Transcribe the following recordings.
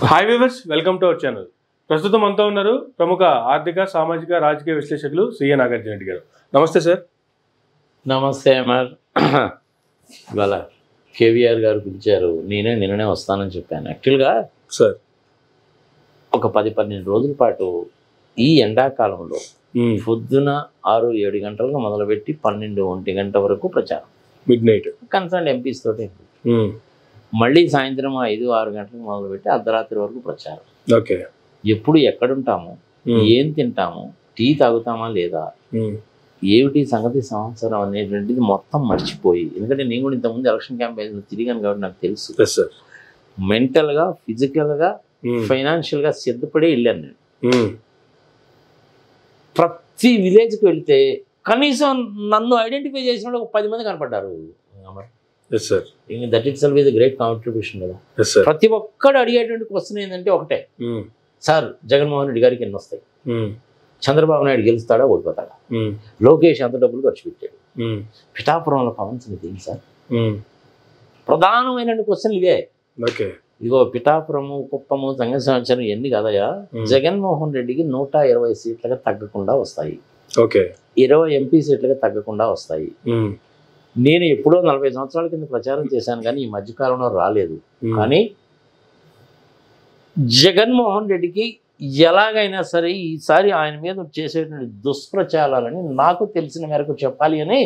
Hi viewers, welcome to our channel. ప్రస్తుతం అంతా ఉన్నారు ప్రముఖ ఆర్థిక, సామాజిక, రాజకీయ విశ్లేషకులు సిఏ నాగార్జున రెడ్డి గారు. నమస్తే సార్. నమస్తే అమర్. ఇవాళ కేవీఆర్ గారు పిలిచారు, నిన్ననే వస్తానని చెప్పాను. యాక్చువల్గా సార్ ఒక 10-12 రోజుల పాటు ఈ ఎండాకాలంలో పొద్దున 6-7 గంటలకు మొదలుపెట్టి 12-1 గంట వరకు ప్రచారం, మిడ్ నైట్ కన్సర్న్ ఎంపీస్ తోటి. మళ్ళీ సాయంత్రం 5-6 గంటలకు మొదలుపెట్టి అర్ధరాత్రి వరకు ప్రచారం. ఓకే, ఎప్పుడు ఎక్కడుంటాము, ఏం తింటాము, టీ తాగుతామా లేదా, ఏమిటి సంగతి సంవత్సరం అనేటువంటిది మొత్తం మర్చిపోయి, ఎందుకంటే నేను కూడా ఇంతకుముందు ఎలక్షన్ క్యాంపెయిన్ తిరిగాను కాబట్టి నాకు తెలుసు. మెంటల్గా, ఫిజికల్గా, ఫైనాన్షియల్గా సిద్ధపడి వెళ్ళాను నేను. ప్రతి విలేజ్కి వెళ్తే కనీసం నన్ను ఐడెంటిఫై చేసిన వాళ్ళు ఒక 10 మంది కనపడ్డారు. That itself is great contribution కదా. ప్రతి ఒక్కడు అడిగేటువంటి క్వశ్చన్ ఏంటంటే ఒకటే, సార్ జగన్మోహన్ రెడ్డి గారికి ఎన్ని వస్తాయి, చంద్రబాబు నాయుడు గెలుస్తాడా ఓడిపోతాడా, లోకేష్ ఎంత డబ్బులు ఖర్చు పెట్టాడు, పిఠాపురంలో పవన్ సమితి ఏంటి సార్, ప్రధానమైన క్వశ్చన్లు ఇవే. ఇదిగో పిఠాపురము, కుప్పము, సంఘ సంవత్సరం ఎన్ని కదయా, జగన్మోహన్ రెడ్డికి 120 సీట్లుగా తగ్గకుండా వస్తాయి, 20 ఎంపీ సీట్లుగా తగ్గకుండా వస్తాయి. నేను ఎప్పుడో 40 సంవత్సరాల కింద ప్రచారం చేశాను కానీ ఈ మధ్యకాలంలో రాలేదు. కానీ జగన్మోహన్ రెడ్డికి ఎలాగైనా సరే ఈసారి ఆయన మీద చేసేటువంటి దుష్ప్రచారాలని నాకు తెలిసిన మేరకు చెప్పాలి అని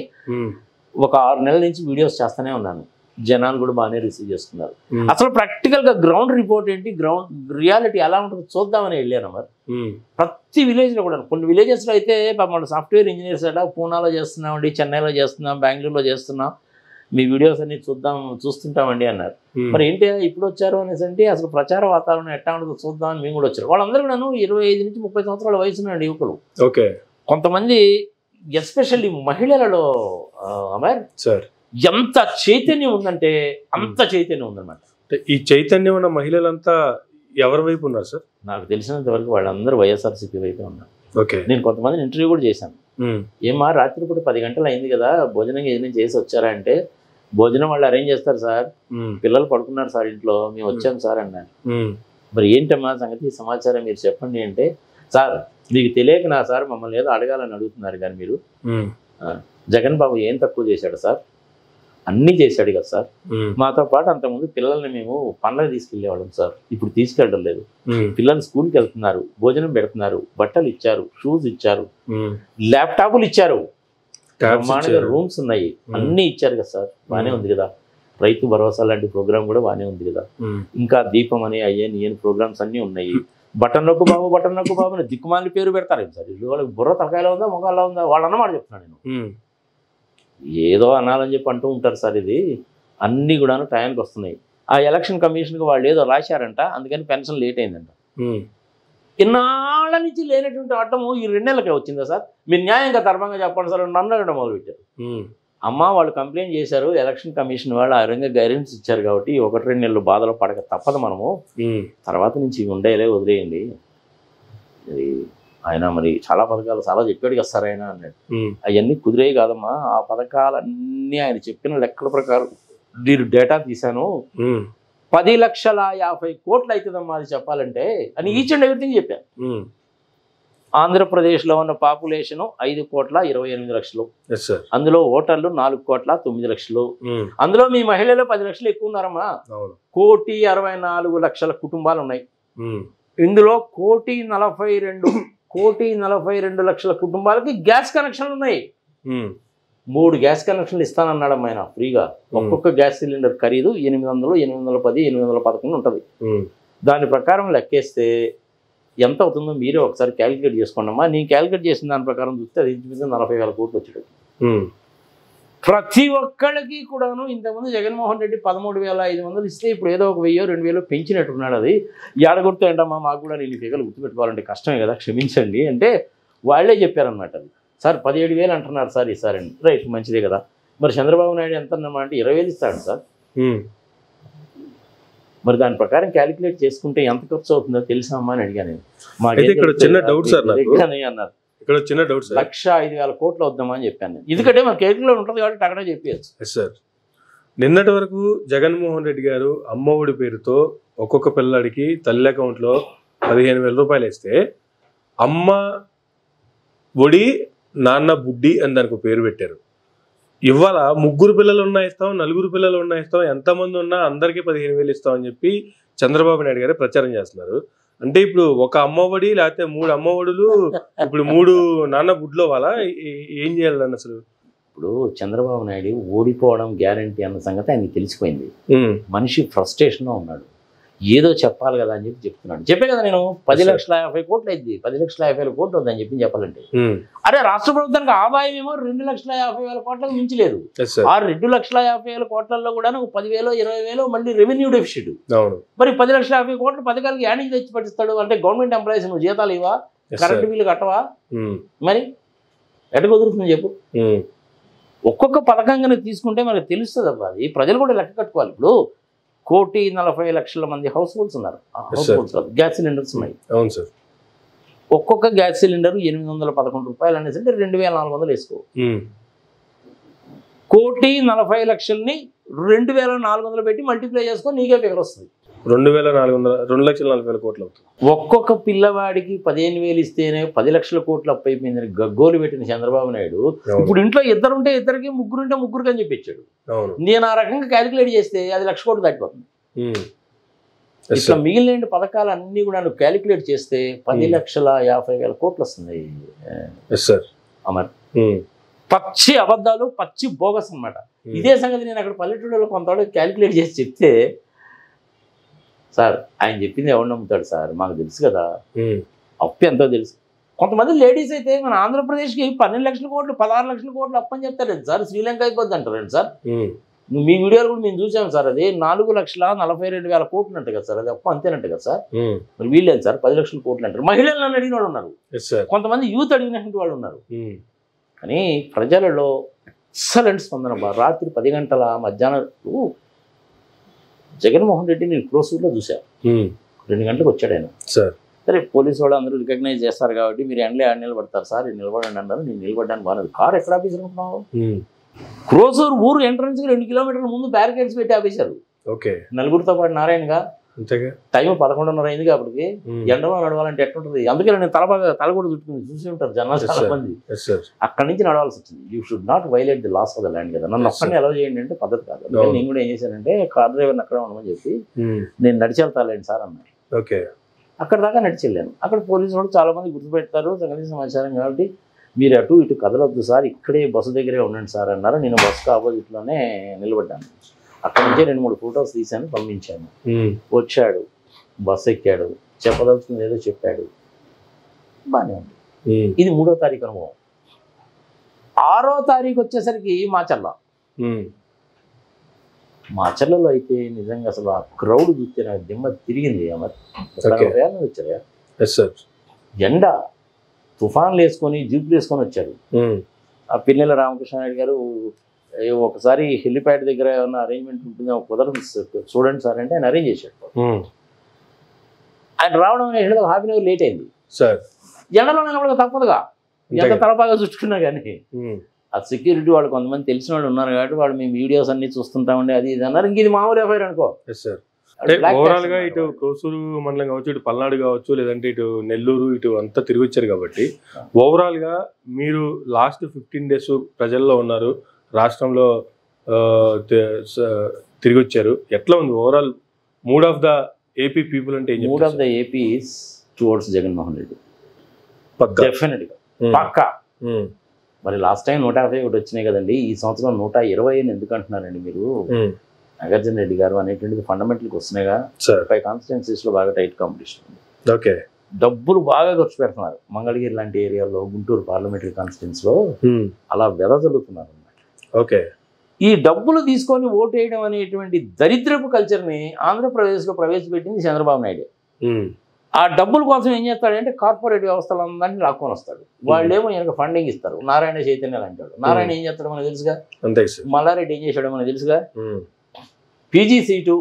ఒక 6 నెలల నుంచి వీడియోస్ చేస్తూనే ఉన్నాను. జనాలు కూడా బాగానే రిసీవ్ చేసుకున్నారు. అసలు ప్రాక్టికల్గా గ్రౌండ్ రిపోర్ట్ ఏంటి, గ్రౌండ్ రియాలిటీ ఎలా ఉంటుందో చూద్దామని వెళ్ళాను. మరి ప్రతి విలేజ్లో కూడా, కొన్ని విలేజెస్లో అయితే మన సాఫ్ట్వేర్ ఇంజనీర్స్ అలా పూనాలో చేస్తున్నామండి, చెన్నైలో చేస్తున్నాం, బెంగళూరులో చేస్తున్నాం, మీ వీడియోస్ అన్ని చూస్తుంటామండి అన్నారు. మరి ఏంటి ఇప్పుడు వచ్చారు అనేసి అంటే అసలు ప్రచార వాతావరణం ఎట్లా ఉంటుందో చూద్దామని మేము కూడా వచ్చారు. వాళ్ళందరూ కూడా 25 నుంచి 30 సంవత్సరాల వయసు ఉన్నాడు యువకులు. కొంతమంది ఎస్పెషల్లీ మహిళలలో అమర్ సార్ ఎంత చైతన్యం ఉందంటే అంత చైతన్యం ఉందన్నమాట. ఈ చైతన్యం ఉన్న మహిళలంతా ఎవరి వైపు ఉన్నారు సార్? నాకు తెలిసినంత వరకు వాళ్ళందరూ వైఎస్ఆర్సీపీ వైపే ఉన్నారు. నేను కొంతమందిని ఇంటర్వ్యూ కూడా చేశాను. ఏమా రాత్రిపూట 10 గంటలు అయింది కదా, భోజనం ఏదైనా చేసి వచ్చారా అంటే, భోజనం వాళ్ళు అరేంజ్ చేస్తారు సార్, పిల్లలు పడుకున్నారు సార్ ఇంట్లో, మేము వచ్చాం సార్ అన్నాను. మరి ఏంటమ్మా సంగతి సమాచారం మీరు చెప్పండి అంటే, సార్ మీకు తెలియక నా సార్ మమ్మల్ని ఏదో అడగాలని అడుగుతున్నారు కానీ మీరు, జగన్ బాబు ఏం తక్కువ చేశాడు సార్, అన్నీ చేశాడు కదా సార్, మాతో పాటు అంతకుముందు పిల్లల్ని మేము పండగ తీసుకెళ్లేవాళ్ళం సార్, ఇప్పుడు తీసుకెళ్ళడం లేదు, పిల్లలు స్కూల్కి వెళ్తున్నారు, భోజనం పెడుతున్నారు, బట్టలు ఇచ్చారు, షూస్ ఇచ్చారు, ల్యాప్టాప్లు ఇచ్చారు, రూమ్స్ ఉన్నాయి, అన్నీ ఇచ్చారు కదా సార్, బాగానే ఉంది కదా. రైతు భరోసా లాంటి ప్రోగ్రామ్ కూడా బాగానే ఉంది కదా. ఇంకా దీపం అని అయ్యని ప్రోగ్రామ్స్ అన్నీ ఉన్నాయి. బటన్ నొక్కు బాబు అని దిక్కుమాలి పేరు పెడతారు సార్. వాళ్ళకి బుర్ర తలకాయలో ఉందా మొగాల్లో ఉందా వాళ్ళు అన్నమాట చెప్తున్నాను నేను. ఏదో అనాలని చెప్పి అంటూ ఉంటారు సార్. ఇది అన్నీ కూడా టైంకి వస్తున్నాయి. ఆ ఎలక్షన్ కమిషన్కి వాళ్ళు ఏదో రాశారంట, అందుకని పెన్షన్ లేట్ అయిందంట. ఇన్నాళ్ళ నుంచి లేనటువంటి ఆటము ఈ 2 నెలలకే వచ్చిందా సార్, మీరు న్యాయంగా ధర్మంగా చెప్పండి సార్, నన్ను అడగడం మొదలుపెట్టారు. అమ్మ వాళ్ళు కంప్లైంట్ చేశారు, ఎలక్షన్ కమిషన్ వాళ్ళు ఆ విధంగా గైడెన్స్ ఇచ్చారు కాబట్టి 1-2 నెలలు బాధలో పడక తప్పదు మనము, తర్వాత నుంచి ఉండేలే వదిలేయండి. అది ఆయన మరి చాలా పథకాలు చాలా చెప్పాడు కదా సార్ ఆయన అన్నాడు. అవన్నీ కుదిరే కాదమ్మా, ఆ పథకాలన్నీ ఆయన చెప్పిన లెక్కల ప్రకారం నేను డేటా తీశాను, 10,50,00,000 కోట్లు అవుతుందమ్మా అది చెప్పాలంటే అని ఈచ్ అండ్ ఎవ్రీథింగ్ చెప్పాను. ఆంధ్రప్రదేశ్లో ఉన్న పాపులేషన్ 5,28,00,000, అందులో ఓటర్లు 4,09,00,000, అందులో మీ మహిళలు 10 లక్షలు ఎక్కువ ఉన్నారమ్మా. 1,64,00,000 కుటుంబాలు ఉన్నాయి. ఇందులో 1,42,00,000 కుటుంబాలకి గ్యాస్ కనెక్షన్లు ఉన్నాయి. 3 గ్యాస్ కనెక్షన్లు ఇస్తానన్నాడు ఆయన ఫ్రీగా. ఒక్కొక్క గ్యాస్ సిలిండర్ ఖరీదు 800, 810, 811 ఉంటుంది. దాని ప్రకారం లెక్కేస్తే ఎంత అవుతుందో మీరే ఒకసారి క్యాలిక్యులేట్ చేసుకోండి అమ్మా. నేను క్యాలిక్యులేట్ చేసిన దాని ప్రకారం చూస్తే అది 40,000 కోట్లు వచ్చేటట్టు. ప్రతి ఒక్కళ్ళకి కూడాను ఇంతకుముందు జగన్మోహన్ రెడ్డి 13,500 ఇస్తే ఇప్పుడు ఏదో 1,000-2,000 పెంచినట్టున్నాడు. అది ఏడగొడుతూ ఏంటమ్మా, మాకు కూడా నేను ఫిగర్లు గుర్తుపెట్టుకోవాలంటే కష్టమే కదా, క్షమించండి అంటే వాళ్ళే చెప్పారనమాట. అది సార్ 17,000 అంటున్నారు సార్ ఈసారండి, రైట్ మంచిదే కదా. మరి చంద్రబాబు నాయుడు ఎంత అన్నమాట అంటే 20,000 ఇస్తాడు సార్. మరి దాని ప్రకారం క్యాలిక్యులేట్ చేసుకుంటే ఎంత ఖర్చు అవుతుందో తెలుసా అమ్మా అని అడిగాను నేను. ఇక్కడ చిన్న డౌట్ సార్ అన్నారు. ఇక్కడ చిన్న డౌట్ సార్, 1,05,000 కోట్లు వద్దామని చెప్పాను నేను. ఎందుకంటే మన క్యాలిక్యులేట్ ఉంటుంది కాబట్టి అక్కడే చెప్పేయచ్చు సార్. నిన్నటి వరకు జగన్మోహన్ రెడ్డి గారు అమ్మఒడి పేరుతో ఒక్కొక్క పిల్లడికి తల్లి అకౌంట్లో 15,000 రూపాయలు వేస్తే అమ్మ ఒడి నాన్న బుడ్డి అని దానికి పేరు పెట్టారు. ఇవాళ 3 పిల్లలు ఉన్నా ఇస్తాం, 4 పిల్లలు ఉన్నా ఇస్తాం, ఎంతమంది ఉన్నా అందరికీ 15,000 ఇస్తామని చెప్పి చంద్రబాబు నాయుడు గారు ప్రచారం చేస్తున్నారు. అంటే ఇప్పుడు ఒక అమ్మఒడి లేకపోతే 3 అమ్మఒడులు, ఇప్పుడు 3 నాన్న బుడ్లో వాళ్ళ ఏం చేయాలని అసలు? ఇప్పుడు చంద్రబాబు నాయుడు ఓడిపోవడం గ్యారంటీ అన్న సంగతి ఆయనకి తెలిసిపోయింది. మనిషి ఫ్రస్ట్రేషన్లో ఉన్నాడు. ఏదో చెప్పాలి కదా అని చెప్తున్నాడు. చెప్పే కదా నేను 10,50,000 కోట్లు అయింది, 10,50,000 కోట్లు వద్దని చెప్పాలంటే. అరే రాష్ట్ర ప్రభుత్వానికి ఆదాయం ఏమో 2,50,000 కోట్లకు మించలేదు. ఆ 2,50,000 కోట్లలో కూడా 10,000 20,000 మళ్ళీ రెవెన్యూ డెఫిసిట్. మరి 10,50,000 కోట్ల పథకాలకి యాడికి తెచ్చి పట్టిస్తాడు? అంటే గవర్నమెంట్ ఎంప్లాయీస్ నువ్వు జీతాలు ఇవా, కరెంటు బిల్లు కట్టవా? మరి ఎట్ట కుదురుతుంది చెప్పు? ఒక్కొక్క పథకంగానే తీసుకుంటే మనకు తెలుస్తుంది అబ్బా. అది ప్రజలు కూడా లెక్క కట్టుకోవాలి. ఇప్పుడు 1,40,00,000 మంది హౌస్ హోల్డ్స్ ఉన్నారు. గ్యాస్ సిలిండర్స్ ఉన్నాయి. అవును సార్. ఒక్కొక్క గ్యాస్ సిలిండర్ 811 రూపాయలు అనేసి అంటే 2,400 వేసుకో. 1,40,00,000ని 2,400 పెట్టి మల్టిప్లై చేసుకొని నీకే ఫిగర్ వస్తుంది. 2,40,000 కోట్లు అవుతుంది. ఒక్కొక్క పిల్లవాడికి 15,000 ఇస్తేనే 10 లక్షల కోట్లు అప్పు అయిపోయిందని గగ్గోలు పెట్టిన చంద్రబాబు నాయుడు ఇప్పుడు ఇంట్లో 2 ఉంటే 2కి, 3 ఉంటే 3కి అని చెప్పించాడు. నేను ఆ రకంగా క్యాలిక్యులేట్ చేస్తే అది 1,00,000 కోట్లు దాటిపోతుంది. ఇట్లా మిగిలిన పథకాలు అన్ని కూడా నువ్వు క్యాలిక్యులేట్ చేస్తే 10,50,000 కోట్లు వస్తుంది. అమర్ పచ్చి అబద్ధాలు, పచ్చి బోగస్ అన్నమాట. ఇదే సంగతి నేను అక్కడ పల్లెటూళ్ళలో కొంతవాడు క్యాలిక్యులేట్ చేసి చెప్తే, సార్ ఆయన చెప్పింది ఎవరు నమ్ముతాడు సార్, మాకు తెలుసు కదా అప్పు ఎంతో తెలుసు. కొంతమంది లేడీస్ అయితే మన ఆంధ్రప్రదేశ్కి 12 లక్షల కోట్లు 16 లక్షల కోట్లు అప్పని చెప్తారండి సార్. శ్రీలంక అయిపోద్ది అంటారండి సార్. మీ వీడియోలు కూడా మేము చూసాము సార్. అది 4,42,000 కోట్లు అంట కదా సార్. అది అప్పు అంతేనంట కదా సార్. మరి వీళ్ళేది సార్ 10 లక్షల కోట్లు అంటారు. మహిళలు నన్ను అడిగిన వాళ్ళు ఉన్నారు, కొంతమంది యూత్ అడిగినటువంటి వాళ్ళు ఉన్నారు. కానీ ప్రజలలో ఎక్సలెంట్ స్పందన. రాత్రి 10 గంటల మధ్యాహ్నం జగన్మోహన్ రెడ్డి నేను క్రోసూర్లో చూశాను. 2 గంటలకు వచ్చాడు ఆయన. సరే పోలీసు వాళ్ళు అందరూ రికగ్నైజ్ చేస్తారు కాబట్టి మీరు ఎండలే ఆడ నిలబడతారు సార్, నిలబడండి అన్నారు. నేను నిలబడ్డాను బాగున్నది. కారు ఎక్కడ ఆఫీస్ అనుకుంటున్నావు? క్రోసూర్ ఊరు ఎంట్రన్స్ 2 కిలోమీటర్ల ముందు బ్యారికేడ్స్ పెట్టి ఆపేశారు. నలుగురితో పాటు నారాయణగా. టైం 11:30 అయింది కాబట్టి ఎండలో నడవాలంటే ఎట్లుంటుంది. అందుకే నేను తల కూడా చుట్టుకుని చూసి ఉంటారు జనాలు చాలా మంది. అక్కడి నుంచి నడవాల్సి వచ్చింది. You should not violate the laws of the land కదా. నన్ను ఒక్కడిని అలౌ చేయండి అంటే పద్ధతి కాదు. నేను కూడా ఏం చేశానంటే కార్ డ్రైవర్ని అక్కడ ఉండమని చెప్పి నేను నడిచి వెళ్తాలేండి సార్ అన్నాను. అక్కడ దాకా నడిచి వెళ్ళాను. అక్కడ పోలీసు వాళ్ళు చాలా మంది గుర్తుపెడతారు సంగతి సమాచారం కాబట్టి మీరు అటు ఇటు కదలొద్దు సార్, ఇక్కడే బస్సు దగ్గరే ఉండండి సార్ అన్నారు. నేను బస్సుకు ఆపోజిట్లోనే నిలబడ్డాను. అక్కడ నుంచే 2-3 ఫొటోస్ తీశాను, పంపించాను. వచ్చాడు, బస్సు ఎక్కాడు, చెప్పదలుచుకుంది ఏదో చెప్పాడు, బాగానే ఉంది. ఇది 3వ తారీఖు అనుభవం. 6వ తారీఖు వచ్చేసరికి మాచర్లలో అయితే నిజంగా అసలు ఆ క్రౌడ్ చూస్తే నాకు దిమ్మ తిరిగింది. వచ్చారా ఎండ తుఫాన్లు వేసుకొని జీపులు వేసుకొని వచ్చారు. ఆ పిన్నెల రామకృష్ణారెడ్డి గారు ఒకసారి హెలిప్యాడ్ దగ్గర ఏమన్నా అరేంజ్మెంట్ ఉంటుంది కుదరదు చూడండి సార్ అంటే ఆయన అరేంజ్ చేశాడు. ఆయన రావడం అనేది 1/2 అవర్ లేట్ అయింది. ఎండలో నిలబడక తప్పదుగా, ఎంత తలపాగా చుట్టుకున్నా కానీ. ఆ సెక్యూరిటీ వాళ్ళు కొంతమంది తెలిసిన వాళ్ళు ఉన్నారు కాబట్టి వాళ్ళు మేము వీడియోస్ అన్ని చూస్తుంటామండి అది ఇది అన్నారు. ఇంక ఇది మామూలు ఎఫ్ఐఆర్ అనుకో. ఓవరాల్ గా ఇటు క్రోసూరు మండలం కావచ్చు, ఇటు పల్నాడు కావచ్చు, లేదంటే ఇటు నెల్లూరు ఇటు అంతా తిరిగి వచ్చారు కాబట్టి ఓవరాల్ గా మీరు లాస్ట్ 15 days ప్రజల్లో ఉన్నారు, రాష్ట్రంలో తిరిగి వచ్చారు. ఎట్లా ఉంది overall mood of the AP people అంటే? Mood of the AP is towards Jaganmohan Reddy డెఫినెట్గా పక్కా. మరి లాస్ట్ టైం 151 వచ్చినాయి కదండి, ఈ సంవత్సరం 120 ఎందుకు అంటున్నారండి మీరు? నాగార్జున రెడ్డి గారు అనేటువంటిది ఫండమెంటల్కి వస్తున్నాయిగా. 5 కాన్స్టిట్యున్సీస్లో బాగా టైట్ కాంపిటీషన్ ఉంది. డబ్బులు బాగా ఖర్చు పెడుతున్నారు. మంగళగిరి లాంటి ఏరియాలో, గుంటూరు పార్లమెంటరీ కాన్స్టిట్యున్సీలో అలా వెదజల్లుతున్నారు. ఈ డబ్బులు తీసుకొని ఓటు వేయడం అనేటువంటి దరిద్రపు కల్చర్ని ఆంధ్రప్రదేశ్లో ప్రవేశపెట్టింది చంద్రబాబు నాయుడు. ఆ డబ్బుల కోసం ఏం చేస్తాడంటే కార్పొరేట్ వ్యవస్థలందరినీ లాక్కొని వస్తాడు. వాళ్ళేమో ఈయనకు ఫండింగ్ ఇస్తారు. నారాయణ చైతన్యాలు అంటాడు. నారాయణ ఏం చేస్తాడో మనకు తెలుసుగా, మల్లారెడ్డి ఏం చేశాడో మనకు తెలుసుగా. పీజీ సీటు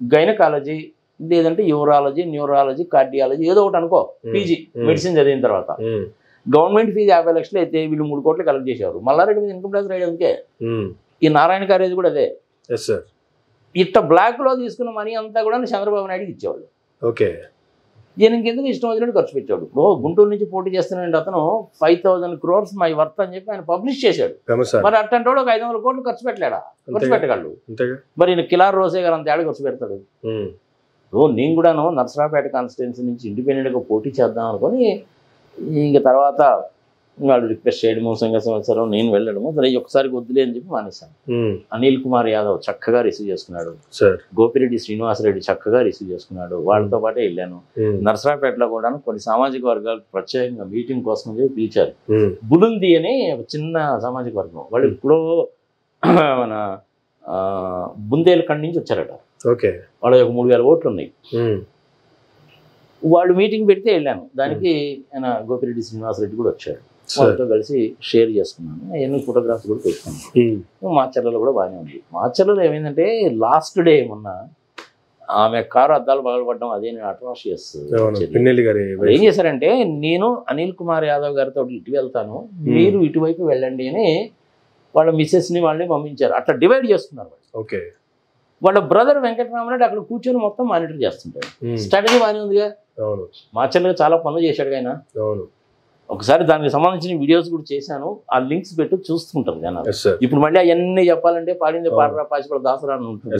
గైనకాలజీ లేదంటే యూరాలజీ, న్యూరాలజీ, కార్డియాలజీ ఏదో ఒకటి అనుకో, పీజీ మెడిసిన్ చదివిన తర్వాత గవర్నమెంట్ ఫీజు 50 లక్షలు అయితే వీళ్ళు 3 కోట్లు కలెక్ట్ చేసేవారు. మల్లారెడ్డి మీద ఇన్కమ్ ట్యాక్స్ రైడ్ అందుకే. ఈ నారాయణ కాలేజీ కూడా అదే. Yes sir. ఇట్ట బ్లాక్లో తీసుకున్న మనీ అంతా కూడా చంద్రబాబు నాయుడుకి ఇచ్చేవాళ్ళు. ఓకే. ఈయనకి ఎందుకు ఇష్టం వచ్చినట్టు ఖర్చు పెట్టాడు. ఇప్పుడు గుంటూరు నుంచి పోటీ చేస్తున్నాడు అతను 5,000 crores మై వర్త్ అని చెప్పి ఆయన పబ్లిష్ చేశాడు. మరి అట్టంటే ఒక 500 కోట్లు ఖర్చు పెట్టలేడా? ఖర్చు పెట్టగలడు. మరి ఈయన కిలార్ రోసే గారు అంత ఏడు ఖర్చు పెడతాడు. నేను కూడాను నర్సరావుపేట కాన్స్టిట్యున్సీ నుంచి ఇండిపెండెంట్గా పోటీ చేద్దాం అనుకొని ఇంక తర్వాత వాళ్ళు రిక్వెస్ట్ చేయడము సంవత్సరం నేను వెళ్ళడము సరే ఒకసారి వద్దులే అని చెప్పి మానేశాను. అనిల్ కుమార్ యాదవ్ చక్కగా రిసీవ్ చేసుకున్నాడు. గోపిరెడ్డి శ్రీనివాసరెడ్డి చక్కగా రిసీవ్ చేసుకున్నాడు. వాళ్ళతో పాటే వెళ్ళాను. నర్సరావుపేటలో కూడా కొన్ని సామాజిక వర్గాలు ప్రత్యేకంగా మీటింగ్ కోసం చెప్పి పిలిచారు. బులుంది అని ఒక చిన్న సామాజిక వర్గం, వాళ్ళు ఇప్పుడు మన బుందేలఖండ్ నుంచి వచ్చారట. వాళ్ళ ఒక 3,000 ఓట్లు ఉన్నాయి. వాళ్ళు మీటింగ్ పెడితే వెళ్ళాను. దానికి ఆయన గోపిరెడ్డి శ్రీనివాసరెడ్డి కూడా వచ్చాడు. వాళ్ళతో కలిసి షేర్ చేసుకున్నాను. అవన్నీ ఫోటోగ్రాఫ్స్ కూడా పెట్టుకున్నాను. మాచర్లలో కూడా బాగానే ఉంది. మాచర్లలో ఏమైందంటే లాస్ట్ డే మొన్న ఆమె కారు అద్దాలు పగలబడ్డం అదే నేను అట్రాషియస్. ఏం చేశారంటే నేను అనిల్ కుమార్ యాదవ్ గారితో ఇటు వెళ్తాను, మీరు ఇటువైపు వెళ్ళండి అని వాళ్ళ మిస్సెస్ని వాళ్ళని పంపించారు. అట్లా డివైడ్ చేస్తున్నారు. వాళ్ళ బ్రదర్ వెంకటరామరెడ్డి అక్కడ కూర్చొని మొత్తం మానిటర్ చేస్తుంటాడు. స్ట్రాటజీ బాగానే ఉందిగా. మాచర్లో చాలా పనులు చేశాడు ఆయన. ఒకసారి దానికి సంబంధించిన వీడియోస్ కూడా చేశాను. ఆ లింక్స్ పెట్టి చూస్తుంటారు జనాలు. ఇప్పుడు మళ్ళీ అవన్నీ చెప్పాలంటే పాడింది పాడరా పాచిపడ దాసరా అని ఉంటుంది.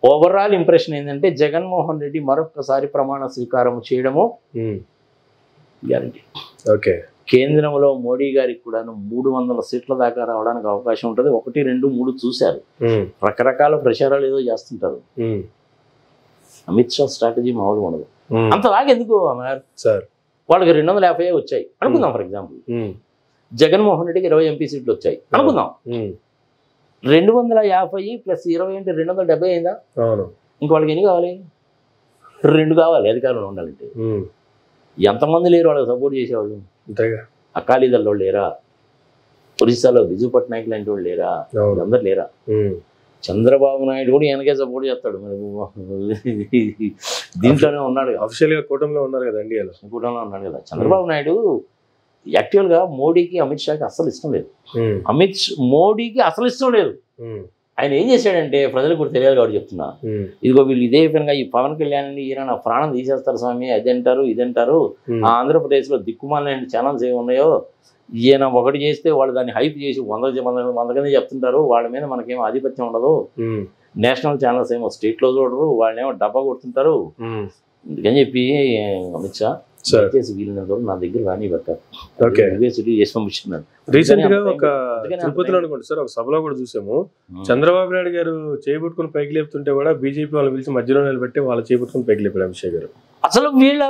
ఓవరాల్ ఇంప్రెషన్ ఏంటంటే జగన్మోహన్ రెడ్డి మరొకసారి ప్రమాణ స్వీకారం చేయడము గ్యారంటీ. కేంద్రంలో మోడీ గారికి కూడా 300 సీట్ల దాకా రావడానికి అవకాశం ఉంటుంది. 1, 2, 3 చూశారు. రకరకాల ప్రచారాలు ఏదో చేస్తుంటారు. అమిత్ షా స్ట్రాటజీ మామూలుగా ఉండదు. అంతలాగా ఎందుకు సార్ వాళ్ళకి 250 వచ్చాయి అనుకుందాం. ఫర్ ఎగ్జాంపుల్ జగన్మోహన్ రెడ్డికి 20 ఎంపీ సీట్లు వచ్చాయి అనుకుందాం. 250 ప్లస్ 20 అంటే 270 అయిందా? ఇంక వాళ్ళకి ఎన్ని కావాలి? 2 కావాలి అధికారంలో ఉండాలంటే. ఎంతమంది లేరు వాళ్ళకి సపోర్ట్ చేసేవాళ్ళు? అకాలీదళ్ వాళ్ళు లేరా? ఒరిస్సాలో బిజు పట్నాయక్ లాంటి వాళ్ళు లేరా? అందరు లేరా? చంద్రబాబు నాయుడు కూడా వెనకే సపోర్ట్ చేస్తాడు. మరి దీంట్లోనే ఉన్నాడు, అఫీషియల్గా కూటమిలో ఉన్నారు కదా, ఇండియాలో కూటమిలో ఉన్నాడు కదా చంద్రబాబు నాయుడు. యాక్చువల్గా మోడీకి అమిత్ షాకి అస్సలు ఇష్టం లేదు. మోడీకి అసలు ఇష్టం లేదు. ఆయన ఏం చేశాడంటే ప్రజలకు కూడా తెలియాలి కాబట్టి చెప్తున్నా. ఇదిగో వీళ్ళు ఇదే విధంగా ఈ పవన్ కళ్యాణ్ ఈయన నా ప్రాణం తీసేస్తారు స్వామి, అదంటారు ఇదంటారు. ఆ ఆంధ్రప్రదేశ్లో దిక్కుమాలిన ఛానల్స్ ఏమి ఉన్నాయో ఈయన ఒకటి చేస్తే వాళ్ళు దాన్ని హైప్ చేసి 100 చెప్తుంటారు. వాళ్ళ మీద మనకేమో ఆధిపత్యం ఉండదు. నేషనల్ ఛానల్స్ ఏమో స్టేట్లో చూడరు, వాళ్ళేమో డబ్బా కొడుతుంటారు. అందుకని చెప్పి అమిత్ షా చేసి వీళ్ళని నా దగ్గర రాని యూనివర్సిటీ చేసి పంపించుకున్నాడు. రీసెంట్ గా ఒక తిరుపతిలో అనుకోండి సార్, ఒక సభలో కూడా చూసాము. చంద్రబాబు నాయుడు గారు చేపట్టుకుని పైకి లేపుతుంటే కూడా బీజేపీ వాళ్ళు పిలిచి మధ్యలో నిలబెట్టి వాళ్ళ చేపట్టుకుని పైకి లేపాడు అమిత్ షా గారు. అసలు వీళ్ళ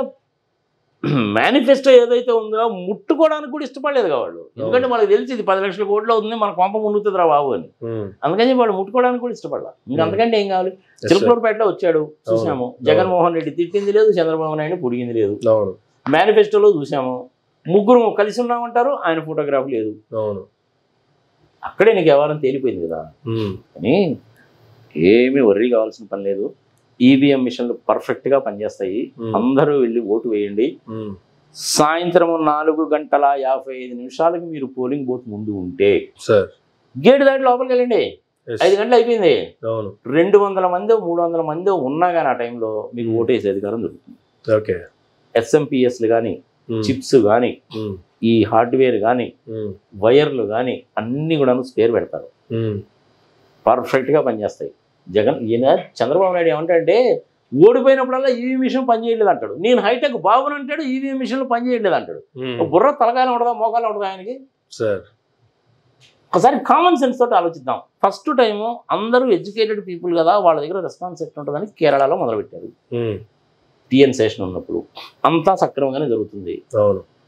మేనిఫెస్టో ఏదైతే ఉందో ముట్టుకోవడానికి కూడా ఇష్టపడలేదు వాళ్ళు. ఎందుకంటే మనకు తెలిసి ఇది 10 లక్షల కోట్లు అవుతుంది, మన కొంప మునుగుతుంది రా బాబు అని. అందుకని వాళ్ళు ముట్టుకోవడానికి కూడా ఇష్టపడాలి. ఇంకా అంతకంటే ఏం కావాలి? చిలకలూరుపేటలో వచ్చాడు, చూసాము. జగన్మోహన్ రెడ్డి తిట్టింది లేదు, చంద్రబాబు నాయుడు పొడిగింది లేదు. మేనిఫెస్టోలో చూసాము, ముగ్గురు కలిసి ఉన్నామంటారు, ఆయన ఫోటోగ్రాఫ్ లేదు. అక్కడే నీకు వ్యవహారం తేలిపోయింది కదా. కానీ ఏమీ వర్రీ కావాల్సిన పని లేదు. ఈవీఎం మిషన్లు పర్ఫెక్ట్గా పనిచేస్తాయి. అందరూ వెళ్ళి ఓటు వేయండి. సాయంత్రం 4:55 మీరు పోలింగ్ బూత్ ముందు ఉంటే గేటు దాటి లోపలికి వెళ్ళండి. 5 గంటలు అయిపోయింది. 200 మంది 300 మంది ఉన్నా కానీ ఆ టైంలో మీకు ఓటు వేసే అధికారం దొరుకుతుంది. ఎస్ఎంపిఎస్లు కానీ, చిప్స్ కానీ, ఈ హార్డ్వేర్ కానీ, వైర్లు కానీ అన్నీ కూడా స్పేర్ పెడతారు. పర్ఫెక్ట్గా పనిచేస్తాయి. చంద్రబాబు నాయుడు ఏమంటాడంటే ఓడిపోయినప్పుడల్లా ఈవీఎం మిషన్ పనిచేయలేదు అంటాడు. నేను హైటెక్ బాబుని అంటాడు, ఈవీఎం మిషన్లు పనిచేయలేదు అంటాడు. బుర్ర తలకాయలు ఉండదా మోకాలు ఉండదా ఆయనకి? ఒకసారి కామన్ సెన్స్ తోటి ఆలోచిద్దాం. ఫస్ట్ టైము అందరూ ఎడ్యుకేటెడ్ పీపుల్ కదా, వాళ్ళ దగ్గర రెస్పాన్స్ ఎట్లుంటుందని కేరళలో మొదలుపెట్టారు. టీఎన్ సెషన్ ఉన్నప్పుడు అంతా సక్రమంగానే జరుగుతుంది,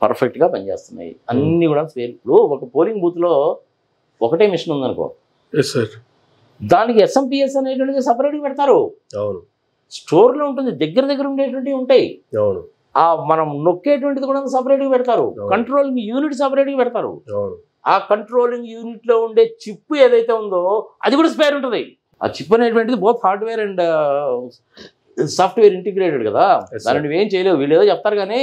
పర్ఫెక్ట్గా పనిచేస్తున్నాయి అన్నీ కూడా. ఇప్పుడు ఒక పోలింగ్ బూత్లో ఒకటే మిషన్ ఉందనుకో, దానికి ఎస్ఎంపిఎస్ అనేటువంటిది సపరేట్గా పెడతారు. స్టోర్లో ఉంటుంది, దగ్గర ఉండేటువంటివి ఉంటాయి. మనం నొక్కేటువంటిది కూడా సపరేట్గా పెడతారు. కంట్రోలింగ్ యూనిట్ సపరేట్గా పెడతారు. ఆ కంట్రోలింగ్ యూనిట్లో ఉండే చిప్ ఏదైతే ఉందో అది కూడా స్పేర్ ఉంటుంది. ఆ చిప్ అనేటువంటిది both hardware and software integrated కదా, దాన్ని నువ్వేం చేయలేవు. వీళ్ళు ఏదో చెప్తారు కానీ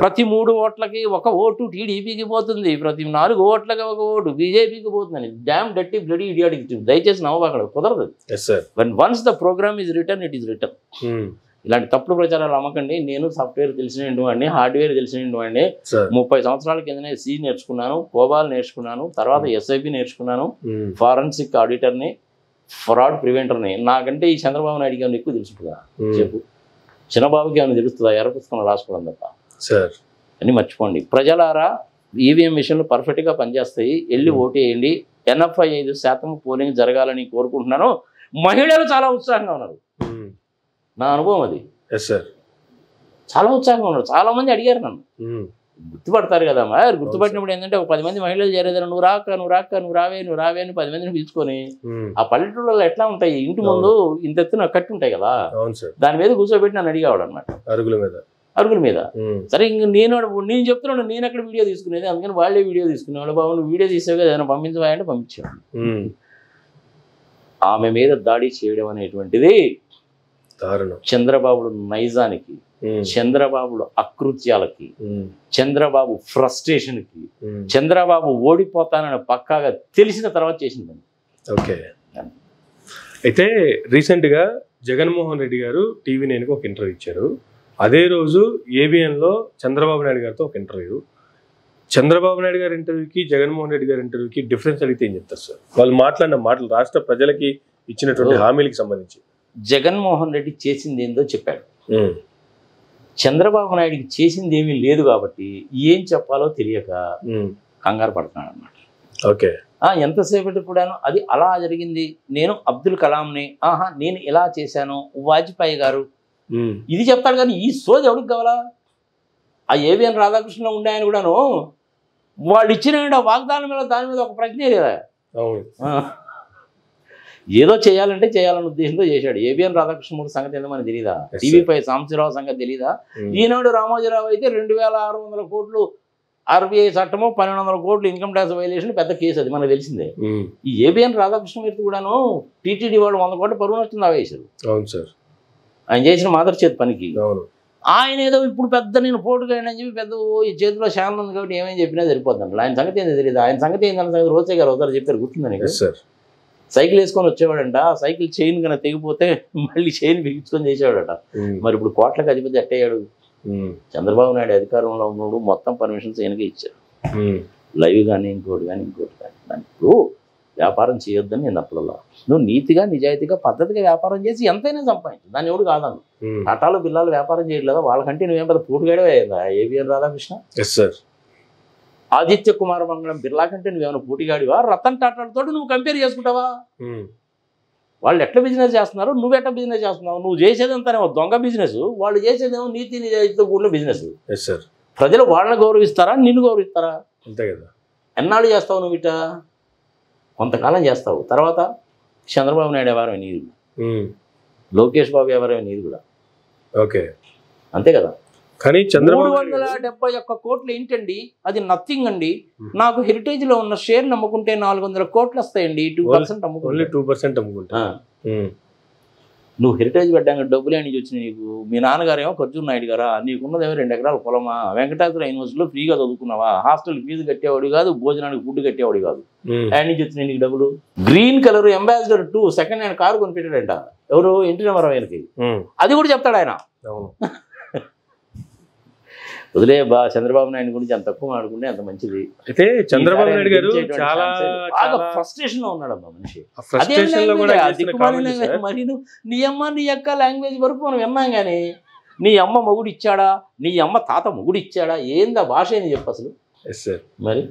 ప్రతి 3 ఓట్లకి 1 ఓటు టీడీపీకి పోతుంది, ప్రతి 4 ఓట్లకి 1 ఓటు బీజేపీకి పోతుందని. డామ్ డట్టి బ్లడీ ఇడియాటిక్. దయచేసి నవ్వు, అక్కడ కుదరదు. Once the programme is return, it is return. ఇలాంటి తప్పుడు ప్రచారాలు అమ్మకండి. నేను సాఫ్ట్వేర్ తెలిసిన వాడిని, హార్డ్వేర్ తెలిసిన వాడిని. 30 సంవత్సరాల కిందనే సి నేర్చుకున్నాను, కోబాల్ నేర్చుకున్నాను, తర్వాత ఎస్ఐపి నేర్చుకున్నాను, ఫారెన్సిక్ ఆడిటర్ని, ఫ్రాడ్ ప్రివెంటర్ని. నాకంటే ఈ చంద్రబాబు నాయుడు గారిని ఎక్కువ తెలుసుకుందా చెప్పు? చిన్నబాబుకి ఏమైనా తెలుస్తుందా? ఎర్ర పుస్తకం రాసుకోవడం తప్ప అని మర్చిపోండి. ప్రజలారా, ఈవీఎం మిషన్లు పర్ఫెక్ట్గా పనిచేస్తాయి, వెళ్ళి ఓటేయండి. 85% పోలింగ్ జరగాలని కోరుకుంటున్నాను. మహిళలు చాలా ఉత్సాహంగా ఉన్నారు, నా అనుభవం అది. చాలా ఉత్సాహంగా ఉన్నారు. చాలా మంది అడిగారు నన్ను, గుర్తుపడతారు కదా మరి. గుర్తుపట్టినప్పుడు ఏంటంటే ఒక 10 మంది మహిళలు చేరేదారు, నువ్వు రావే అని 10 మందిని పిలుచుకొని. ఆ పల్లెటూళ్ళలో ఎట్లా ఉంటాయి, ఇంటి ముందు ఇంత ఎత్తున కట్టి ఉంటాయి కదా, దాని మీద కూర్చోబెట్టి నన్ను అడిగేవాడు అనమాట, అరుగుల మీద. సరే ఇంక నేను చెప్తున్నాను, నేను అక్కడ వీడియో తీసుకునేది, అందుకని వాళ్ళే వీడియో తీసుకునేవాళ్ళు. బాబు నువ్వు వీడియో తీసావు కదా, ఏదైనా పంపించవా అంటే పంపించేవాడు. ఆమె మీద దాడి చేయడం అనేటువంటిది చంద్రబాబు నైజానికి, చంద్రబాబు అకృత్యాలకి, చంద్రబాబు ఫ్రస్ట్రేషన్కి, చంద్రబాబు ఓడిపోతానని పక్కాగా తెలిసిన తర్వాత చేసింది. ఓకే. అయితే రీసెంట్గా జగన్మోహన్ రెడ్డి గారు TV9కి ఒక ఇంటర్వ్యూ ఇచ్చారు. అదే రోజు ABNలో చంద్రబాబు నాయుడు గారితో ఒక ఇంటర్వ్యూ. చంద్రబాబు నాయుడు గారి ఇంటర్వ్యూకి, జగన్మోహన్ రెడ్డి గారి ఇంటర్వ్యూకి డిఫరెన్స్ అడిగితే ఏం చెప్తారు సార్? వాళ్ళు మాట్లాడిన మాటలు, రాష్ట్ర ప్రజలకి ఇచ్చినటువంటి హామీలకు సంబంధించి. జగన్మోహన్ రెడ్డి చేసింది ఏందో చెప్పాడు, చంద్రబాబు నాయుడికి చేసింది ఏమీ లేదు కాబట్టి ఏం చెప్పాలో తెలియక కంగారు పడుతున్నాడు అనమాట. ఓకే. ఎంతసేపటి కూడాను అది అలా జరిగింది, నేను అబ్దుల్ కలాంని, నేను ఇలా చేశాను, వాజ్పేయి గారు, ఇది చెప్తాడు. కానీ ఈ సోది ఎవరికి కావాలా? ఆ AVN రాధాకృష్ణ ఉండే ఆయన కూడాను వాళ్ళు ఇచ్చిన వాగ్దానం మీద దాని మీద ఒక ప్రశ్నే లేదా, ఏదో చేయాలంటే చేయాలన్న ఉద్దేశంతో చేశాడు. AVN రాధాకృష్ణమూర్తి సంగతి ఏందో మనకు తెలియదా? టీవీపై సాంబశివరావు సంగతి తెలీదా? ఈనాడు రామోజీరావు అయితే 2600 కోట్లు RBI చట్టము, 1200 కోట్లు ఇన్కమ్ ట్యాక్స్ వైలేషన్, పెద్ద కేసు, అది మనకు తెలిసిందే. ఈ AVN రాధాకృష్ణమూర్తి కూడాను టీటీడీ వాళ్ళు 100 కోట్ల పరువు నష్టం దావేశారు. అవును సార్, ఆయన చేసిన మాదర్ చేతి పనికి. ఆయన ఏదో ఇప్పుడు పెద్ద నేను పోటుగా అని చెప్పి పెద్ద ఈ చేతిలో శానం ఉంది కాబట్టి ఏమేమి చెప్పినా సరిపోతుంది. ఆయన సంగతి ఏందో తెలియదు. ఆయన సంగతి ఏందన్న సంగతి రోజే గారు ఒకసారి చెప్పారు, గుర్తుందని. సైకిల్ వేసుకొని వచ్చేవాడంట, సైకిల్ చైన్ కన్నా తెగిపోతే మళ్ళీ చైన్ బిగించుకొని చేసేవాడట. మరి ఇప్పుడు కోట్లకు అధిపతి ఎట్టయ్యాడు? చంద్రబాబు నాయుడు అధికారంలో ఉన్నప్పుడు మొత్తం పర్మిషన్స్ ఈయనకే ఇచ్చారు, లైవ్ కానీ ఇంకోటి కానీ. ఇప్పుడు వ్యాపారం చేయొద్దని నేను అప్పుడల్లా, నువ్వు నీతిగా నిజాయితీగా పద్ధతిగా వ్యాపారం చేసి ఎంతైనా సంపాదించు, దాన్ని ఎవడు కాదన్ను. టాటాలో బిల్లాలు వ్యాపారం చేయట్లేదా? వాళ్ళకంటే నువ్వేం పెద్ద పూటుగాడే AVN రాధాకృష్ణ, ఆదిత్య కుమార్ మంగళం బిర్లా కంటే నువ్వేమైనా పోటీగాడివా? రతన్ టాటాలతో నువ్వు కంపేర్ చేసుకుంటావా? వాళ్ళు ఎట్లా బిజినెస్ చేస్తున్నారు, నువ్వు ఎట్లా బిజినెస్ చేస్తున్నావు? నువ్వు చేసేదంతానేమో దొంగ బిజినెస్, వాళ్ళు చేసేదేమో నీతి నిజాయితీతో కూడిన బిజినెస్. ప్రజలు వాళ్ళని గౌరవిస్తారా, నిన్ను గౌరవిస్తారా? అంతే కదా. ఎన్నాళ్ళు చేస్తావు నువ్వు ఇట? కొంతకాలం చేస్తావు, తర్వాత చంద్రబాబు నాయుడు వ్యవహారం నీది, లోకేష్ బాబు వ్యవహారం నీది కూడా. ఓకే, అంతే కదా. కానీ 371 కోట్లు ఏంటండి, అది నథింగ్ అండి. నాకు హెరిటేజ్లో ఉన్న షేర్ నమ్ముకుంటే 400 కోట్లు వస్తాయండి. 2% అమ్ముకుంటా. నువ్వు హెరిటేజ్ పెట్టాక డబ్బులు అని వచ్చినాయి నీకు. మీ నాన్నగారేమో ఖర్జూర్ నాయుడు గారా, నీకున్నదేమో 2 ఎకరాల పొలమా, వెంకటాద్రి యూనివర్సిటీలో ఫ్రీగా చదువుకున్నావా, హాస్టల్ ఫీజు కట్టేవాడు కాదు, భోజనానికి ఫుడ్ కట్టేవాడు కాదు, యాడ్ నుంచి వచ్చినాయి నీకు డబ్బులు. Green colour ambassador 2 second hand car కొనిపెట్టాడంట ఎవరు, ఎన్టీ రామారావుకి. అది కూడా చెప్తాడు ఆయన. వదిలే బా, చంద్రబాబు నాయుడు గురించి అంత తక్కువ మాడుకుంటే అంత మంచిది. అయితే చంద్రబాబు నాయుడు గారు చాలా ఫ్రస్ట్రేషన్ లో ఉన్నాడు అమ్మా మనిషి. మరి నీ అమ్మ నీ యొక్క లాంగ్వేజ్ వరకు మనం విన్నాం కానీ నీ అమ్మ మొగుడు ఇచ్చాడా, నీ అమ్మ తాత మొగుడు ఇచ్చాడా, ఏందా భాష అని చెప్పు అసలు. మరి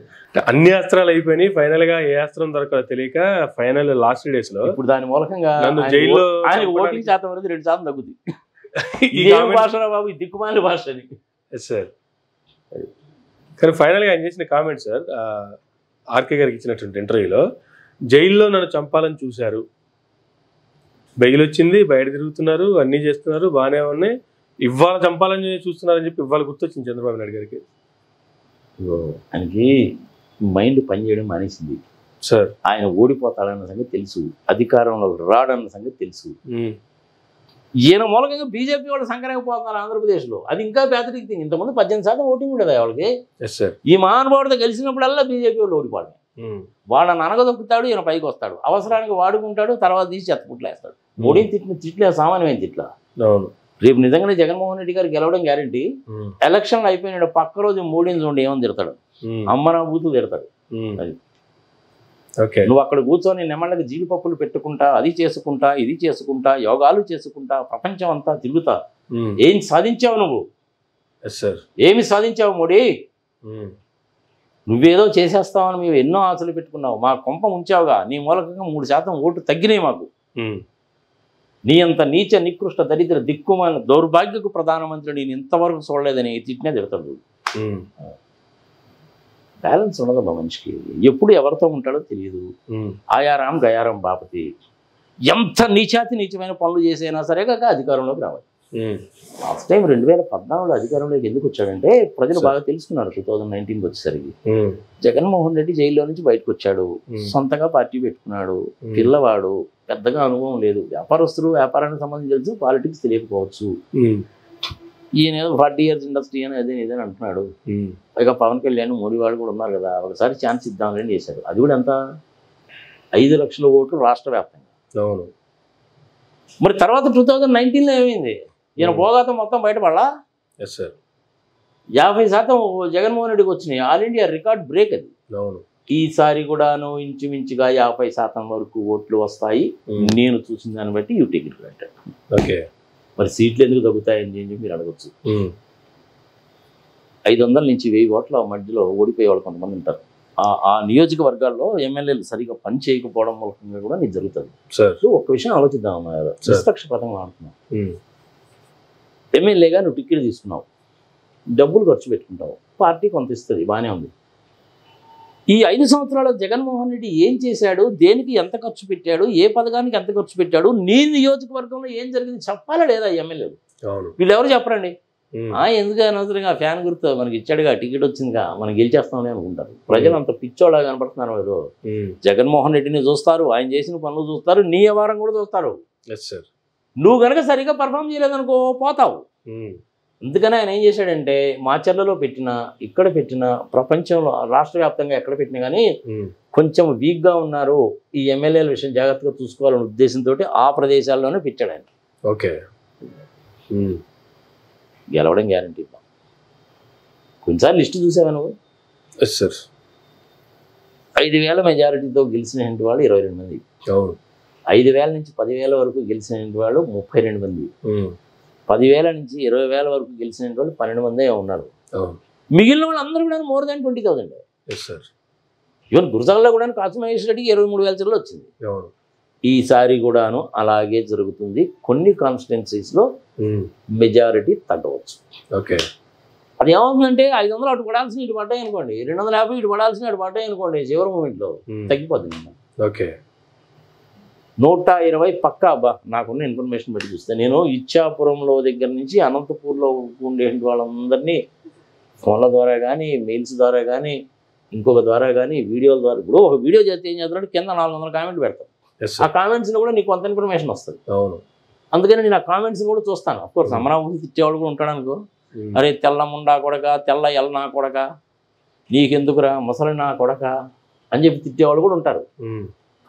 అన్ని అస్త్రాలు అయిపోయినాయి, ఫైనల్ గా ఏ అస్త్రం దొరకదో తెలియక ఫైనల్ లాస్ట్ డేస్ లో ఇప్పుడు దాని మూలకంగా జైల్లో ఓటింగ్ శాతం అనేది 2 శాతం తగ్గుతుంది. ఇదే భాష బాబు, దిక్కుమాలి భాష అని. సార్ కానీ ఫైనల్గా ఆయన చేసిన కామెంట్ సార్, ఆర్కే గారికి ఇచ్చినటువంటి ఇంటర్వ్యూలో, జైల్లో నన్ను చంపాలని చూశారు, బెయిల్ వచ్చింది, బయట తిరుగుతున్నారు, అన్నీ చేస్తున్నారు, బాగానే ఉన్నాయి, ఇవాళ చంపాలని చూస్తున్నారని చెప్పి ఇవాళ గుర్తొచ్చింది చంద్రబాబు నాయుడు గారికి. ఆయనకి మైండ్ పనిచేయడం మానేసింది సార్. ఆయన ఓడిపోతాడన్న సంగతి తెలుసు, అధికారంలో రాడన్న సంగతి తెలుసు. ఈయన మూలకంగా బీజేపీ వాళ్ళు సంకరైపోతున్నారు ఆంధ్రప్రదేశ్లో. అది ఇంకా పేదరిక థింగ్. ఇంతకుముందు 18% ఓటింగ్ ఉండేది వాళ్ళకి. ఈ మహానుభావుడితో గెలిచినప్పుడల్లా బీజేపీ వాళ్ళు ఓడిపోవడం. వాళ్ళని అనగదొక్కుతాడు, ఈయన పైకి వస్తాడు, అవసరానికి వాడుకుంటాడు, తర్వాత తీసి చెత్తపుట్లు వేస్తాడు. మోడీని తిట్టిన తిట్లే సామాన్యమైన తిట్ల. రేపు నిజంగానే జగన్మోహన్ రెడ్డి గారు గెలవడం గ్యారంటీ. ఎలక్షన్లు అయిపోయినాడు పక్క రోజు మోడీని చూడండి ఏమని తిడతాడు, అమ్మనా బూతులు తిడతాడు. అది నువ్వు అక్కడ కూర్చొని నెమళ్ళకి జీడిపప్పులు పెట్టుకుంటా, అది చేసుకుంటా, ఇది చేసుకుంటా, యోగాలు చేసుకుంటా, ప్రపంచం అంతా తిరుగుతా, ఏం సాధించావు నువ్వు? ఏమి సాధించావు మోడీ? నువ్వేదో చేసేస్తావని మేము ఎన్నో ఆశలు పెట్టుకున్నావు, మా కొంప ఉంచావుగా. నీ మూలకంగా 3% ఓట్లు తగ్గినాయి మాకు. నీ అంత నీచ నికృష్ట దరిద్ర దిక్కుమాల దౌర్భాగ్యకు ప్రధానమంత్రి నేను ఇంతవరకు చూడలేదని తిట్టినే తిడతాడు. బ్యాలెన్స్ ఉండదు మా మనిషికి. ఎప్పుడు ఎవరితో ఉంటాడో తెలియదు. ఆయారాం గయారాం బాపతి. ఎంత నీచమైన పనులు చేసైనా సరే కాక అధికారంలోకి రావాలి. లాస్ట్ టైం 2014లో అధికారంలోకి ఎందుకు వచ్చాడంటే ప్రజలు బాగా తెలుసుకున్నారు. 2019కి వచ్చేసరికి జగన్మోహన్ రెడ్డి జైల్లో నుంచి బయటకు వచ్చాడు, సొంతంగా పార్టీ పెట్టుకున్నాడు, పిల్లవాడు, పెద్దగా అనుభవం లేదు, వ్యాపారస్తులు, వ్యాపారానికి సంబంధించి తెలుసు, పాలిటిక్స్ తెలియకపోవచ్చు. ఈయన 40 years ఇండస్ట్రీ అని అదే ఇదని అంటున్నాడు. పైగా పవన్ కళ్యాణ్, మోడీ వాడు కూడా ఉన్నారు కదా, ఒకసారి ఛాన్స్ ఇద్దామని చేశారు. అది కూడా ఎంత 5 లక్షల ఓట్లు రాష్ట్ర వ్యాప్తంగా. మరి తర్వాత 2019లో ఏమైంది? ఈయన భోగాతం మొత్తం బయటపడలా. 50% జగన్మోహన్ రెడ్డికి వచ్చినాయి. ఆల్ ఇండియా రికార్డ్ బ్రేక్ అది. ఈసారి కూడాను ఇంచుమించుగా 50% వరకు ఓట్లు వస్తాయి నేను చూసిన దాన్ని బట్టి. You take it granted. మరి సీట్లు ఎందుకు తగ్గుతాయని చెప్పి మీరు అడగచ్చు. 500 నుంచి 1000 ఓట్ల మధ్యలో ఓడిపోయే వాళ్ళు కొంతమంది ఉంటారు. ఆ నియోజకవర్గాల్లో ఎమ్మెల్యేలు సరిగా పని చేయకపోవడం మూలంగా కూడా నీకు జరుగుతుంది. ఒక్క విషయం ఆలోచిద్దాం. నిష్పక్షపాతంగా ఆడుతున్నావు. ఎమ్మెల్యేగా నువ్వు టికెట్ తీసుకున్నావు, డబ్బులు ఖర్చు పెట్టుకుంటావు, పార్టీ కొంత ఇస్తుంది, బాగానే ఉంది. ఈ 5 సంవత్సరాలు జగన్మోహన్ రెడ్డి ఏం చేశాడు, దేనికి ఎంత ఖర్చు పెట్టాడు, ఏ పథకానికి ఎంత ఖర్చు పెట్టాడు, నీ నియోజకవర్గంలో ఏం జరిగింది చెప్పాలా లేదా ఎమ్మెల్యేలు? వీళ్ళు ఎవరు చెప్పరండి. ఎందుకు అనవసరంగా ఫ్యాన్ గుర్తు మనకి ఇచ్చాడుగా, టికెట్ వచ్చిందిగా, మనం గెలిచేస్తామని అనుకుంటారు. ప్రజలు అంత పిచ్చోళ్ళగా కనపడుతున్నారు. వాళ్ళు జగన్మోహన్ రెడ్డిని చూస్తారు, ఆయన చేసిన పనులు చూస్తారు, నీ వ్యవహారం కూడా చూస్తారు. నువ్వు కనుక సరిగా పర్ఫామ్ చేయలేదనుకో పోతావు. అందుకని ఆయన ఏం చేశాడంటే మాచర్లలో పెట్టినా, ఇక్కడ పెట్టినా, ప్రపంచంలో రాష్ట్ర వ్యాప్తంగా ఎక్కడ పెట్టినా కానీ కొంచెం వీక్గా ఉన్నారు, ఈ ఎమ్మెల్యేల విషయం జాగ్రత్తగా చూసుకోవాలనే ఉద్దేశంతో ఆ ప్రదేశాల్లోనే పెట్టాడు ఆయన. గెలవడం గ్యారంటీ. కొన్నిసార్లు లిస్టు చూసావా నువ్వు? 5,000 మెజారిటీతో గెలిచిన వాళ్ళు 22 మంది. 5,000 నుంచి 10,000 వరకు గెలిచిన వాళ్ళు 32 మంది. 10,000 నుంచి 20,000 వరకు గెలిచిన వాళ్ళు 12 మందే ఉన్నారు. మిగిలిన వాళ్ళు అందరూ కూడా మోర్ దాన్ 20,000. ఈవెన్ గురజాలలో కూడా కాసు మహేష్ రెడ్డికి 23,000 చిల్లర వచ్చింది. ఈసారి కూడాను అలాగే జరుగుతుంది. కొన్ని కాన్స్టిట్యున్సీస్లో మెజారిటీ తగ్గవచ్చు. అది ఏమవుతుందంటే 500 అటు పడాల్సిన ఇటు పడ్డాయి అనుకోండి, 250 ఇటు పడాల్సిన అటు పడ్డాయి అనుకోండి, చివరి మూమెంట్లో తగ్గిపోతుంది. 120 పక్కా. అబ్బా నాకున్న ఇన్ఫర్మేషన్ బట్టి చూస్తే నేను ఇచ్చాపురంలో దగ్గర నుంచి అనంతపూర్లో ఉండే వాళ్ళందరినీ ఫోన్ల ద్వారా కానీ, మెయిల్స్ ద్వారా కానీ, ఇంకొక ద్వారా కానీ, వీడియోల ద్వారా. ఇప్పుడు ఒక వీడియో చేస్తే ఏం చేస్తారంటే కింద 400 కామెంట్లు పెడతాం. ఆ కామెంట్స్లో కూడా నీకు కొంత ఇన్ఫర్మేషన్ వస్తుంది. అందుకని నేను ఆ కామెంట్స్ని కూడా చూస్తాను. అఫ్కోర్స్ అమరావతి తిట్టేవాడు కూడా ఉంటాడు అనుకో, అరే తెల్ల ముండా కొడక, తెల్ల ఎల్లనా కొడక, నీకెందుకురా ముసలి నా కొడక అని చెప్పి తిట్టేవాళ్ళు కూడా ఉంటారు.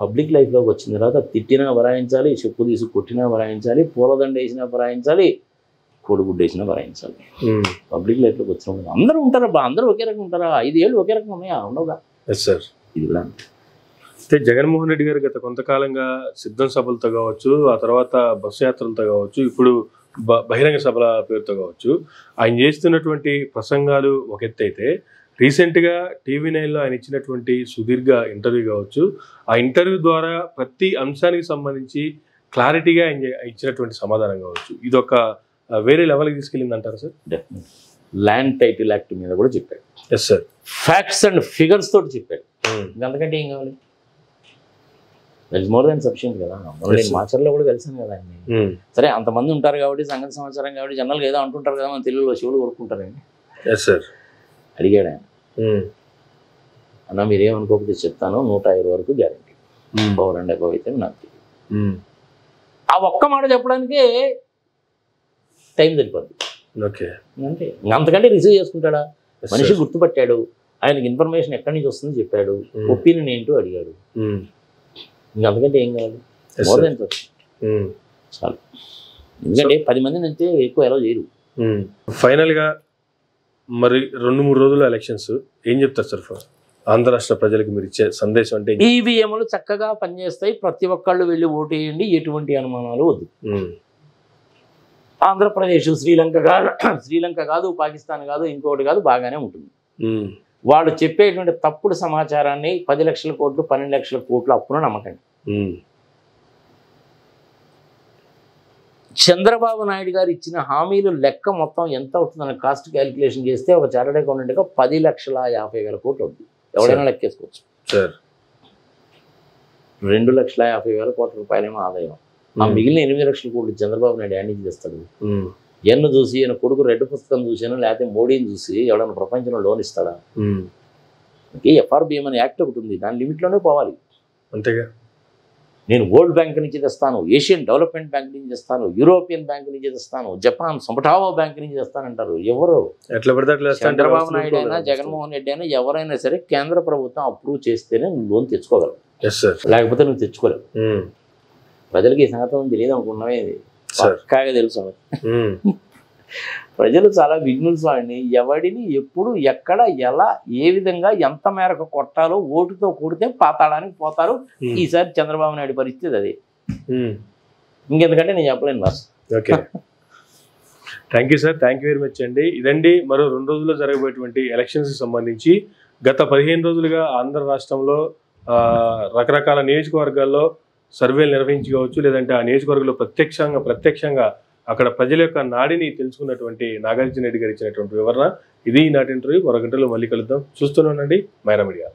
పబ్లిక్ లైఫ్లోకి వచ్చిన తర్వాత తిట్టినా భరాయించాలి, చెప్పు తీసి కొట్టినా భరాయించాలి, పూలదండ వేసినా భరాయించాలి, కోడిగుడ్డు వేసినా భరాయించాలి. పబ్లిక్ లైఫ్లోకి వచ్చినప్పుడు అందరూ ఉంటారా? అందరూ ఒకే రకం ఉంటారా? 5 ఏళ్ళు ఒకే రకం ఉన్నాయా? ఉండవుగా. ఇది కూడా అయితే జగన్మోహన్ రెడ్డి గారు గత కొంతకాలంగా సిద్ధం సభలతో కావచ్చు, ఆ తర్వాత బస్సు యాత్రలతో కావచ్చు, ఇప్పుడు బహిరంగ సభల పేరుతో కావచ్చు, ఆయన చేస్తున్నటువంటి ప్రసంగాలు ఒక ఎత్తు అయితే, రీసెంట్గా TV9లో ఆయన ఇచ్చినటువంటి సుదీర్ఘ ఇంటర్వ్యూ కావచ్చు, ఆ ఇంటర్వ్యూ ద్వారా ప్రతి అంశానికి సంబంధించి క్లారిటీగా ఆయన ఇచ్చినటువంటి సమాధానం కావచ్చు, ఇది ఒక వేరే లెవెల్కి తీసుకెళ్ళింది అంటారు sir? Definite. Land title act మీద కూడా చెప్పాడు. Yes sir. Facts and figures తోటి చెప్పాడు. అందుకంటే ఏం కావాలి? That is more than sufficient కదా. నేను మాచర్లో కూడా కలిసాను కదా ఆయన్ని. సరే అంతమంది ఉంటారు కాబట్టి, సంగతి సమాచారం కాబట్టి జనరల్గా ఏదో అంటుంటారు కదా, మన తెలుగులో శివులు కొడుకుంటారండి. అడిగాడు ఆయన, అన్న మీరేమనుకోకపోతే చెప్తాను, 150 వరకు గ్యారంటీ, 100 అయితే నాకు తెలియదు. ఆ ఒక్క మాట చెప్పడానికే టైం సరిపోద్ది. ఓకే, అంటే అంతకంటే రిసీవ్ చేసుకుంటాడా? మనిషి గుర్తుపట్టాడు, ఆయనకి ఇన్ఫర్మేషన్ ఎక్కడి నుంచి వస్తుందో చెప్పాడు, ఒపీనియన్ ఏంటో అడిగాడు, అంతకంటే ఏం కావాలి? మోర్ దెన్ చాలు. ఎందుకంటే 10 మందిని అంటే ఎక్కువ ఎలా చేయరు. ఫైనల్గా మరి 2-3 రోజుల ఎలక్షన్స్ ఏం చెప్తారు సార్ ఆంధ్ర రాష్ట్ర ప్రజలకు మీరు ఇచ్చే సందేశం? అంటే ఈవీఎంలు చక్కగా పనిచేస్తాయి, ప్రతి ఒక్కళ్ళు వెళ్ళి ఓటు వేయండి, ఎటువంటి అనుమానాలు వద్దు. ఆంధ్రప్రదేశ్ శ్రీలంక కాదు, పాకిస్తాన్ కాదు, ఇంకోటి కాదు, బాగానే ఉంటుంది. వాళ్ళు చెప్పేటువంటి తప్పుడు సమాచారాన్ని 10 లక్షల కోట్లు 12 లక్షల కోట్లు అప్పున నమ్మకండి. చంద్రబాబు నాయుడు గారు ఇచ్చిన హామీలు లెక్క మొత్తం ఎంత అవుతుందని కాస్ట్ క్యాలిక్యులేషన్ చేస్తే ఒక చార్టర్డ్ అకౌంటెంట్గా 10,50,000 కోట్లు అవుతుంది. ఎవరైనా లెక్కేసుకోవచ్చు. 2,50,000 కోట్ల రూపాయలేమో ఆదాయం. ఆ మిగిలిన 8 లక్షల కోట్లు చంద్రబాబు నాయుడు యాడ్ నుంచి తెస్తాడు. ఎన్ను చూసి ఈయన కొడుకు రెడ్ పుస్తకం చూసాను, లేకపోతే మోడీని చూసి ఎవడన్నా ప్రపంచంలో లోన్ ఇస్తాడా? FRBM అనే యాక్ట్ ఒకటి ఉంది, దాని లిమిట్లోనే పోవాలి. అంతేగా. నేను వరల్డ్ బ్యాంక్ నుంచి తెస్తాను, ఏషియన్ డెవలప్మెంట్ బ్యాంక్ నుంచి తెస్తాను, యూరోపియన్ బ్యాంక్ నుంచి తెస్తాను, జపాన్ సొమటావో బ్యాంక్ నుంచి తెస్తానంటారు. ఎవరు? చంద్రబాబు నాయుడు అయినా జగన్మోహన్ రెడ్డి అయినా ఎవరైనా సరే కేంద్ర ప్రభుత్వం అప్రూవ్ చేస్తేనే నువ్వు లోన్ తెచ్చుకోగలవు, లేకపోతే నువ్వు తెచ్చుకోలేవు. ప్రజలకి ఈ సంగతి తెలియదు అనుకున్నామే, పక్కాగా తెలుసు. ప్రజలు చాలా విఘ్నులు స్వామిని, ఎవడిని ఎప్పుడు ఎక్కడ ఎలా ఏ విధంగా ఎంత మేరకు కొట్టాలో ఓటుతో కూడితే పాతాళానికి పోతారు. ఈసారి చంద్రబాబు నాయుడు పరిస్థితి అది. ఇంకెందుకంటే నేను చెప్పలేను boss. Okay, thank you sir, thank you very much అండి. ఇదండి మరో 2 రోజుల్లో జరగబోయేటువంటి ఎలక్షన్స్ సంబంధించి గత 15 రోజులుగా ఆంధ్ర రాష్ట్రంలో రకరకాల నియోజకవర్గాల్లో సర్వేలు నిర్వహించుకోవచ్చు, లేదంటే ఆ నియోజకవర్గంలో ప్రత్యక్షంగా అక్కడ ప్రజల యొక్క నాడిని తెలుసుకున్నటువంటి నాగార్జున రెడ్డి గారు ఇచ్చినటువంటి వివరణ ఇది. ఈనాటి ఇంటర్వ్యూ. మరో గంటలో మళ్ళీ కలుద్దాం. చూస్తూనే ఉండండి మైరా మీడియా.